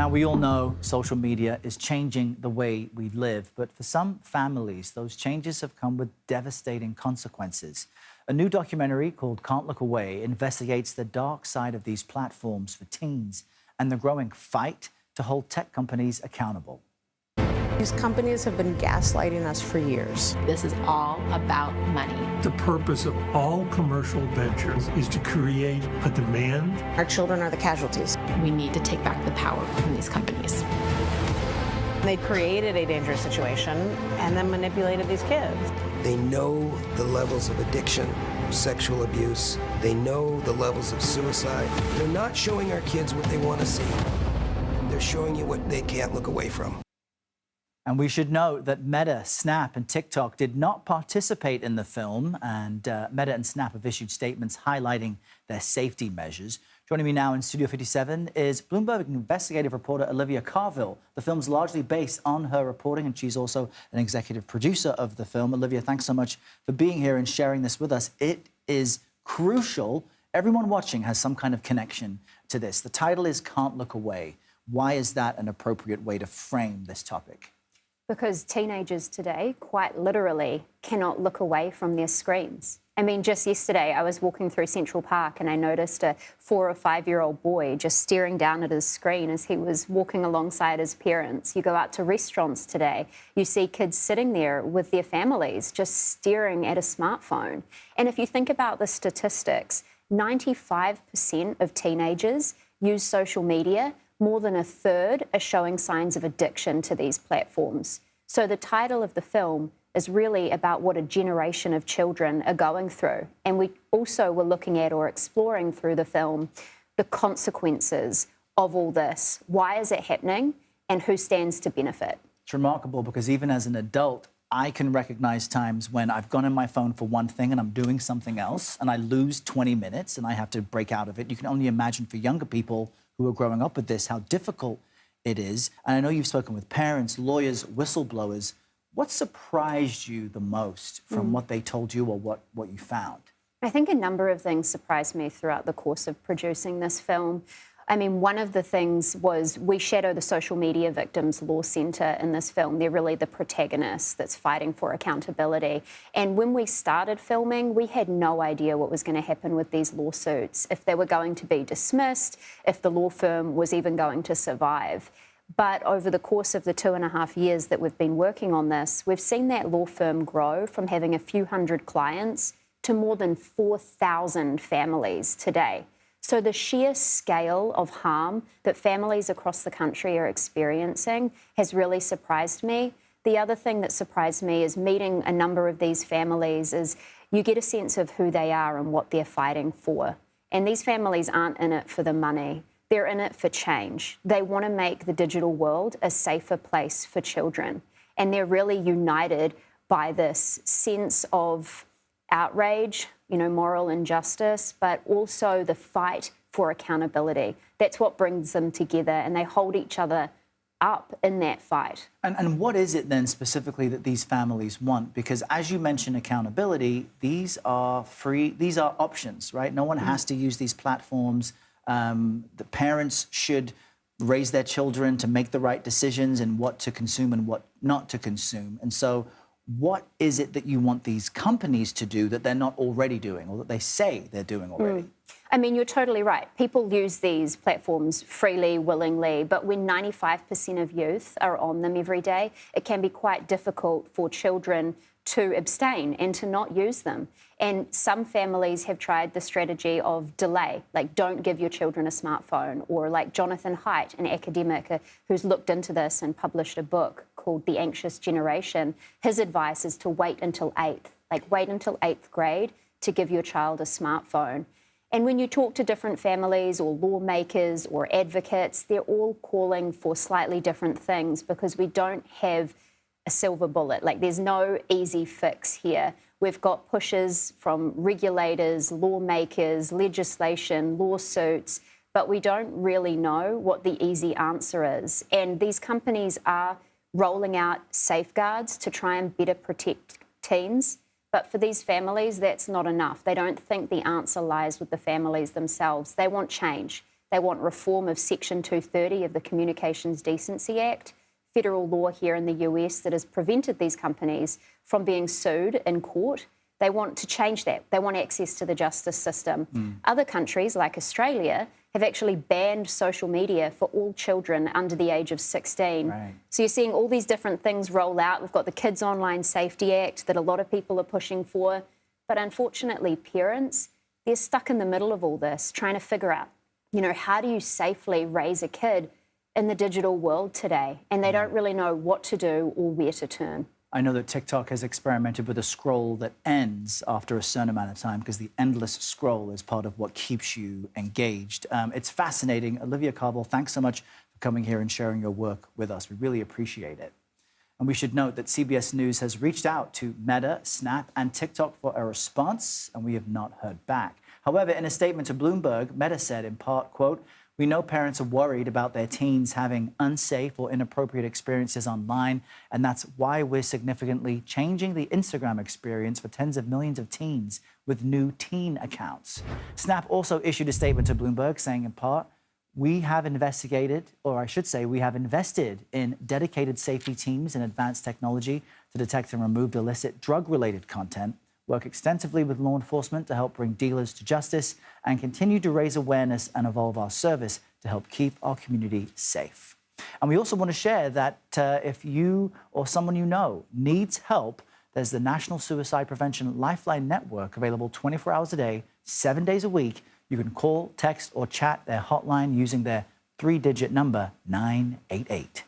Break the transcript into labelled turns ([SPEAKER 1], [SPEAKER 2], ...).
[SPEAKER 1] Now, we all know social media is changing the way we live, but for some families, those changes have come with devastating consequences. A new documentary called Can't Look Away investigates the dark side of these platforms for teens and the growing fight to hold tech companies accountable.
[SPEAKER 2] These companies have been gaslighting us for years.
[SPEAKER 3] This is all about money.
[SPEAKER 4] The purpose of all commercial ventures is to create a demand.
[SPEAKER 2] Our children are the casualties.
[SPEAKER 3] We need to take back the power from these companies.
[SPEAKER 2] They created a dangerous situation and then manipulated these kids.
[SPEAKER 5] They know the levels of addiction, sexual abuse. They know the levels of suicide. They're not showing our kids what they want to see. They're showing you what they can't look away from.
[SPEAKER 1] And we should note that Meta, Snap, and TikTok did not participate in the film, and Meta and Snap have issued statements highlighting their safety measures. Joining me now in Studio 57 is Bloomberg investigative reporter Olivia Carville. The film's largely based on her reporting, and she's also an executive producer of the film. Olivia, thanks so much for being here and sharing this with us. It is crucial. Everyone watching has some kind of connection to this. The title is Can't Look Away. Why is that an appropriate way to frame this topic?
[SPEAKER 6] Because teenagers today, quite literally, cannot look away from their screens. I mean, just yesterday, I was walking through Central Park and I noticed a 4 or 5-year-old boy just staring down at his screen as he was walking alongside his parents. You go out to restaurants today, you see kids sitting there with their families just staring at a smartphone. And if you think about the statistics, 95% of teenagers use social media. More than a third are showing signs of addiction to these platforms. So the title of the film is really about what a generation of children are going through. And we also were looking at or exploring through the film the consequences of all this. Why is it happening and who stands to benefit?
[SPEAKER 1] It's remarkable because even as an adult, I can recognize times when I've gone on my phone for one thing and I'm doing something else and I lose 20 minutes and I have to break out of it. You can only imagine for younger people who are growing up with this, how difficult it is. And I know you've spoken with parents, lawyers, whistleblowers. What surprised you the most from what they told you or what you found?
[SPEAKER 6] I think a number of things surprised me throughout the course of producing this film. I mean, one of the things was we shadow the Social Media Victims Law Centre in this film. They're really the protagonists that's fighting for accountability. And when we started filming, we had no idea what was going to happen with these lawsuits, if they were going to be dismissed, if the law firm was even going to survive. But over the course of the 2.5 years that we've been working on this, we've seen that law firm grow from having a few hundred clients to more than 4,000 families today. So the sheer scale of harm that families across the country are experiencing has really surprised me. The other thing that surprised me is meeting a number of these families is you get a sense of who they are and what they're fighting for. And these families aren't in it for the money. They're in it for change. They want to make the digital world a safer place for children. And they're really united by this sense of outrage, moral injustice, but also the fight for accountability. That's what brings them together, and they hold each other up in that fight.
[SPEAKER 1] And what is it then specifically that these families want? Because as you mentioned, accountability, these are free, these are options, right? No one has to use these platforms. The parents should raise their children to make the right decisions and what to consume and what not to consume. And so what is it that you want these companies to do that they're not already doing or that they say they're doing already?
[SPEAKER 6] I mean, you're totally right. People use these platforms freely, willingly, but when 95% of youth are on them every day, it can be quite difficult for children to abstain and to not use them. And some families have tried the strategy of delay, like don't give your children a smartphone, or like Jonathan Haidt, an academic who's looked into this and published a book called The Anxious Generation. His advice is to wait until 8th grade to give your child a smartphone. And when you talk to different families or lawmakers or advocates, they're all calling for slightly different things because we don't have a silver bullet. Like there's no easy fix here. We've got pushes from regulators, lawmakers, legislation, lawsuits, but we don't really know what the easy answer is. And these companies are rolling out safeguards to try and better protect teens. But for these families, that's not enough. They don't think the answer lies with the families themselves. They want change. They want reform of Section 230 of the Communications Decency Act, federal law here in the US that has prevented these companies from being sued in court. They want to change that. They want access to the justice system. Other countries, like Australia, have actually banned social media for all children under the age of 16.
[SPEAKER 1] Right.
[SPEAKER 6] So you're seeing all these different things roll out. We've got the Kids Online Safety Act that a lot of people are pushing for. But unfortunately, parents, they're stuck in the middle of all this, trying to figure out, how do you safely raise a kid in the digital world today? And they don't really know what to do or where to turn.
[SPEAKER 1] I know that TikTok has experimented with a scroll that ends after a certain amount of time because the endless scroll is part of what keeps you engaged. It's fascinating. Olivia Carville, thanks so much for coming here and sharing your work with us. We really appreciate it. And we should note that CBS News has reached out to Meta, Snap, and TikTok for a response, and we have not heard back. However, in a statement to Bloomberg, Meta said in part, quote, "We know parents are worried about their teens having unsafe or inappropriate experiences online, and that's why we're significantly changing the Instagram experience for tens of millions of teens with new teen accounts." Snap also issued a statement to Bloomberg saying in part, "We have investigated, or I should say we have invested in dedicated safety teams and advanced technology to detect and remove illicit drug-related content, work extensively with law enforcement to help bring dealers to justice, and continue to raise awareness and evolve our service to help keep our community safe." And we also want to share that if you or someone you know needs help, there's the National Suicide Prevention Lifeline Network available 24 hours a day, 7 days a week. You can call, text, or chat their hotline using their 3-digit number 988.